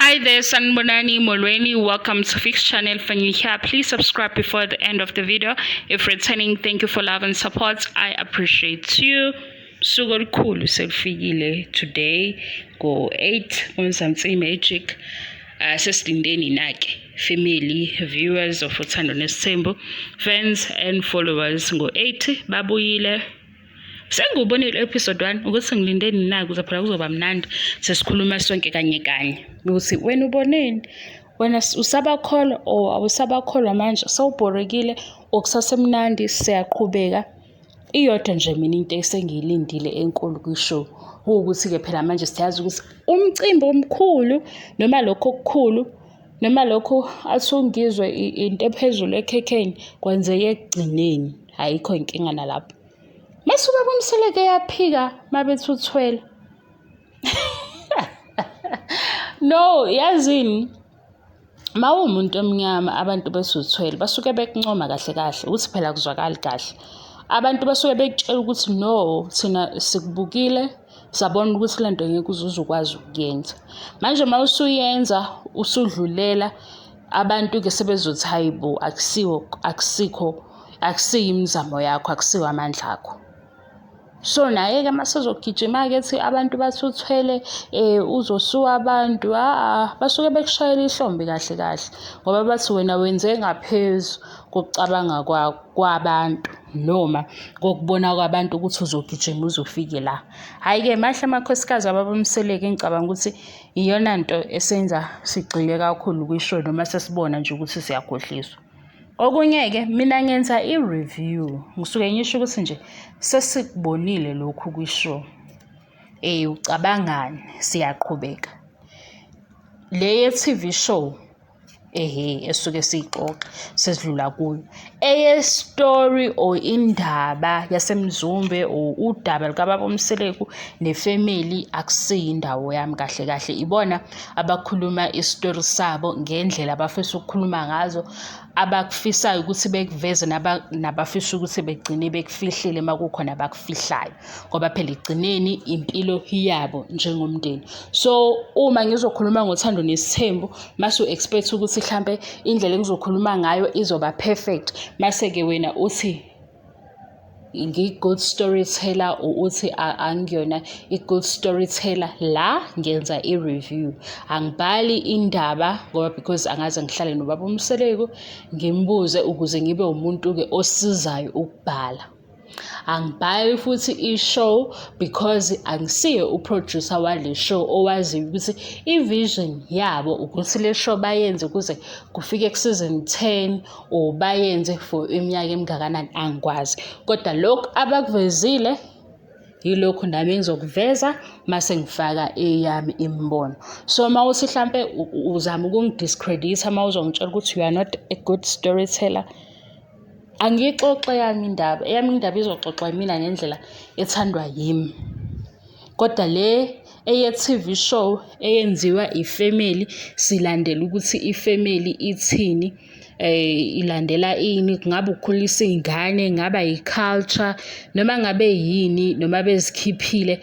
Hi there, Sanbonani Molweni. Welcome to Fix Channel. If you're new here, please subscribe before the end of the video. If returning, thank you for love and support. I appreciate you. Sugar cool selfie today. Go 8 on something magic. Sesilindeni nake family viewers of Uthando Nes'thembu, fans and followers go 8 babuyile. Sengubonile episode 1 ukuthi ngilindeni na kuze phela kuzoba mnandi sesikhuluma sonke kanye kanye ukuthi wena uboneni wena usabakholwa o awusabakholwa manje sawubhorekile okusasemnandi siyaqhubeka iyodwa nje mina into esengiyilindile enkulu kwishow ukuthi ke phela manje siyazi ukuthi umcimbi omkhulu noma lokho okukhulu noma lokho athungizwe into ephezulu ekhekheni kwenzeke ekugcineni ayikho inkinga nalapho. Masuka bomseleke yaphika mabethi uthwele. No, yazini. Mawumuntu omnyama abantu besuthwele basuke bekuncoma kahle kahle uthi phela kuzwakala kahle. Abantu basuke bekutshela ukuthi no, thina sikubukile sabona ukuthi lento ngeke uzukwazi ukuyenza. Manje mawusuyenza usudlulela abantu ke sebezothi hayibo akusiyo imizamo yakho akusiyo amandla akho. So naye ke masezogijima ke ethi abantu bathuthwele uzosuwa abantu basuke bekushayela ihlombe kahle kahle ngoba bathi wena wenze ngaphezulu kokucabanga kwabantu noma kokubona kwabantu ukuthi uzogijima uzofike la. Hayi ke mahle amakhosikazi ababomseleke ngicabanga ukuthi iyona nto esenza sigxile kakhulu kwishow noma sesibona nje ukuthi siyakhohliswa. Okunye ke mina ngenza i-review ngisuke ngisho ukuthi nje sesikubonile lokhu kwishow ucabangani siyaqhubeka le TV show esuke siyixoxa sesidlula kuyo story or indaba yasemzumbe or udaba likababa umseleku nefamily akusiyindawo yami kahle kahle ibona abakhuluma istory sabo ngendlela abafisa ukukhuluma ngazo abakufisayo ukuthi bekuveze nabafisa ukuthi begcine bekufihlile makukhona abakufihlayo ngoba phela igcineni impilo yabo njengomndeni. So uma ngizokhuluma ngothando nesithembu masu expect ukuthi mhlambe indlela engizokhuluma ngayo izoba perfect mase ke wena uthi ngi-good storyteller uthi angiyona i-good storyteller la ngenza i-review angibhali indaba ngoba because angaze ngihlale nobaba umseleko ngimbuze ukuze ngibe umuntu ke osizayo ukubhala. Angibhali futhi i-show because angisiye uproducer wale show owazi ukuthi i-vision yabo ukuthi le show bayenze ukuze kufike ku-season 10 or bayenze for iminyaka emngakanani angikwazi kodwa lokho abakuvezile yilokho nami ngizokuveza mase ngifaka eyami imbono. So mawuthi mhlambe uzama ukungidiscredita mawuzongitshela ukuthi you are not a good storyteller angixoxe yami indaba izoxoxwa mina ngendlela ethandwa yimi kodwa le eye-TV show eyenziwa ifamily silandela ukuthi ifamily ithini ilandela ini kungabe ukukhulisa izingane ngaba i-culture noma ngabe yini noma bezikhiphile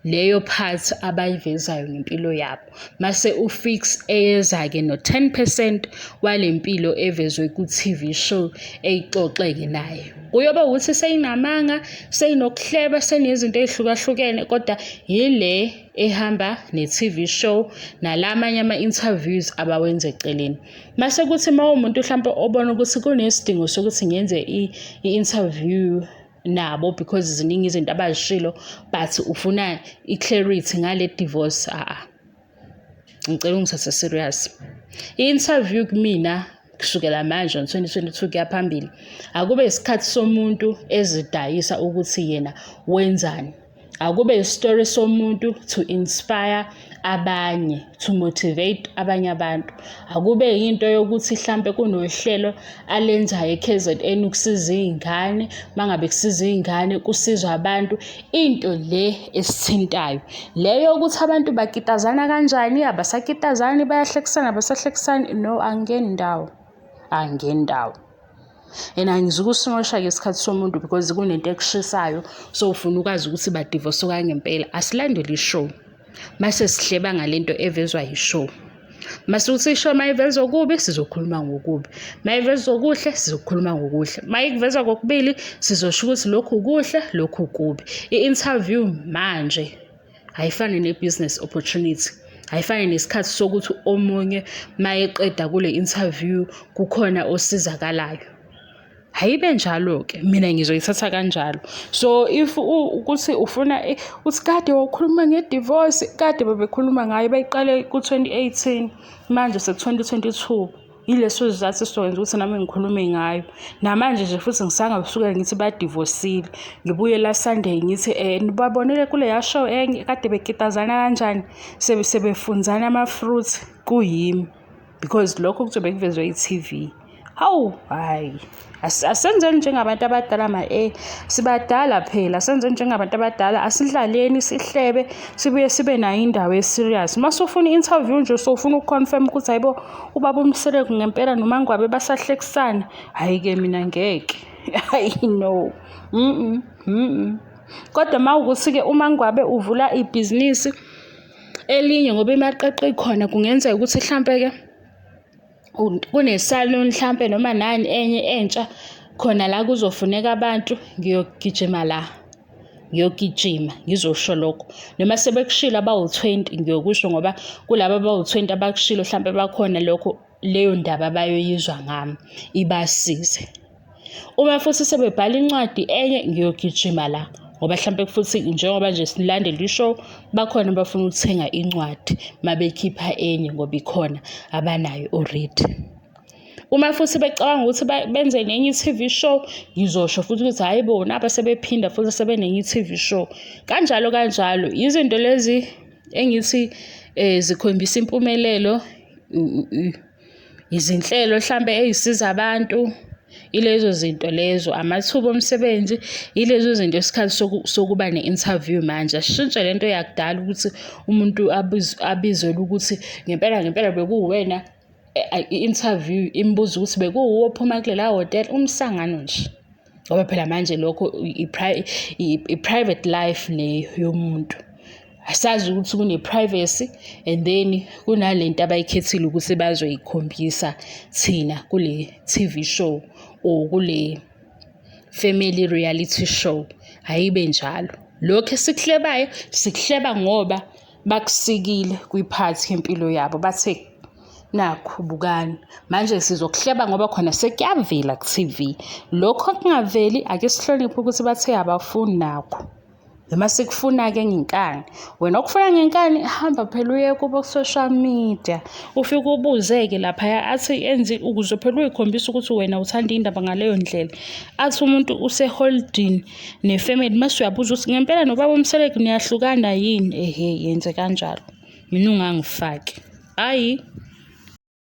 leyo part abayivezayo ngempilo yabo mase ufix eyeza ke no 10% walempilo evezwe ku-TV show eyixoxeke naye kuyoba ukuthi seyinamanga seyinokuhleba senezinto ezihlukahlukene kodwa yile ehamba ne-TV show nalamanye ama-interviews abawenza eceleni mase kuthi mawumuntu mhlawumbe obona ukuthi kunesidingo sokuthi ngenze i-interview nabo because ziningi izinto abazishilo but ufuna i-clarity ngale divorce ngicela ungithathe serious i-interview kumina kusukela manje ngo-2022 kuya phambili akube isikhathi somuntu ezidayisa ukuthi yena wenzani akube istory somuntu to inspire abanye to motivate abanye abantu akube into yokuthi mhlambe kunohlelo alenzayo eKZN ukusiza izingane mangabe kusiza izingane kusizwa abantu into le esithintayo leyo ukuthi abantu bakitazana kanjani abasakitazani bayahlekisana abasahlekisani no angendawo angizukusimosha ke isikhathi somuntu because kunento ekushisayo so ufuna ukwazi ukuthi badivorce kangempela asilandele ishow mase sihleba ngalento evezwa yishow Masukuthi isho mayiveza okubi sizokhuluma ngokubi, mayiveza okuhle sizokhuluma ngokuhle, mayikuveza kokubili sizosho ukuthi lokhu kuhle lokhu kubi. I-interview manje ayifani ne-business opportunity, ayifani nesikhathi sokuthi omunye mayeqeda kule interview kukhona osizakalayo. Hayibe njalo-ke, mina ngizoyithatha kanjalo. So if ukuthi ufuna uthi kade wakhuluma nge-divorce, kade bebekhuluma ngayo bayiqale ku-2018 manje se-2022, yileso sizathu esizokwenza ukuthi nami ngikhulume ngayo. Namanje nje futhi ngisangasuke ngithi badivosile, ngibuye la Sunday ngithi nibabonile kuleya show enye kade bekitazana kanjani, sebefunzana ama-fruits kuyimi, because lokho kuzobe kuvezwe i-TV. Hawu, hayi, asenzeni njengabantu abadala sibadala phela, asenzeni njengabantu abadala, asidlaleni sihlebe sibuye sibe nayo indawo eserious. Mase ufuna i-interview nje sofuna ukuconfirm ukuthi hayibo ubaba uMseleko ngempela noMangwabe basahlekisana, hayi-ke mina ngeke. I know. Kodwa mawukuthi-ke uMangwabe uvula ibhizinisi elinye ngoba imaqeqe ikhona, kungenzeka ukuthi mhlampe-ke kunesalon mhlampe noma nani enye entsha khona la kuzofuneka abantu, ngiyogijima ngizosho lokho. Noma sebekushilo abawu-20 ngiyokusho ngoba kulabo abawu-20 abakushilo mhlampe bakhona lokho, leyo ndaba bayoyizwa ngami ibasize. Uma futhi sebebhala incwadi enye ngiyogijima la ngoba mhlampe futhi njengoba nje silandela ishow bakhona bafuna ukuthenga incwadi mabekhipha enye ngoba ikhona abanayo already. Uma futhi becabanga ukuthi benze nenye i-TV show, ngizosho futhi ukuthi hayi bona aba sebephinda futhi sebenenye i-TV show. Kanjalo izinto lezi engithi zikhombisa impumelelo, izinhlelo mhlambe ezisiza abantu, ilezo zinto lezo, amathuba omsebenzi, ilezo zinto esikhathi sokuba ne-interview manje. Asishintshe lento yakudala ukuthi umuntu abizwe ukuthi ngempela bekuwena i-interview imbuza ukuthi bekuwuwo ophuma kulela hotel, umsangano nje. Ngoba phela manje lokho i-private life leyo yomuntu. Asazi ukuthi kune-privacy and then kunalento abayikhethile ukuthi bazoyikhombisa thina kule TV show or kule family reality show. Hayibe njalo. Lokho esikuhlebayo sikuhleba ngoba bakusikile kwiphathi yempilo yabo, bathe nakho bukani. Manje sizokuhleba ngoba khona sekuyavela ku-TV. Lokho kungaveli ake sihloniphe ukuthi bathe abafuni nakho. Noma sikufuna-ke ngenkani, wena okufuna ngenkani hamba phela uye kubo ku-social media ufike ubuzeke laphaya, athi enzi ukuze phela uyikhombisa ukuthi wena uthanda indaba ngaleyo ndlela. Athi umuntu use-holding ne-family, mase uyabuza ukuthi ngempela nobaba uMseleko niyahlukana yini? Yenze kanjalo, mina ungangifaki. Hayi.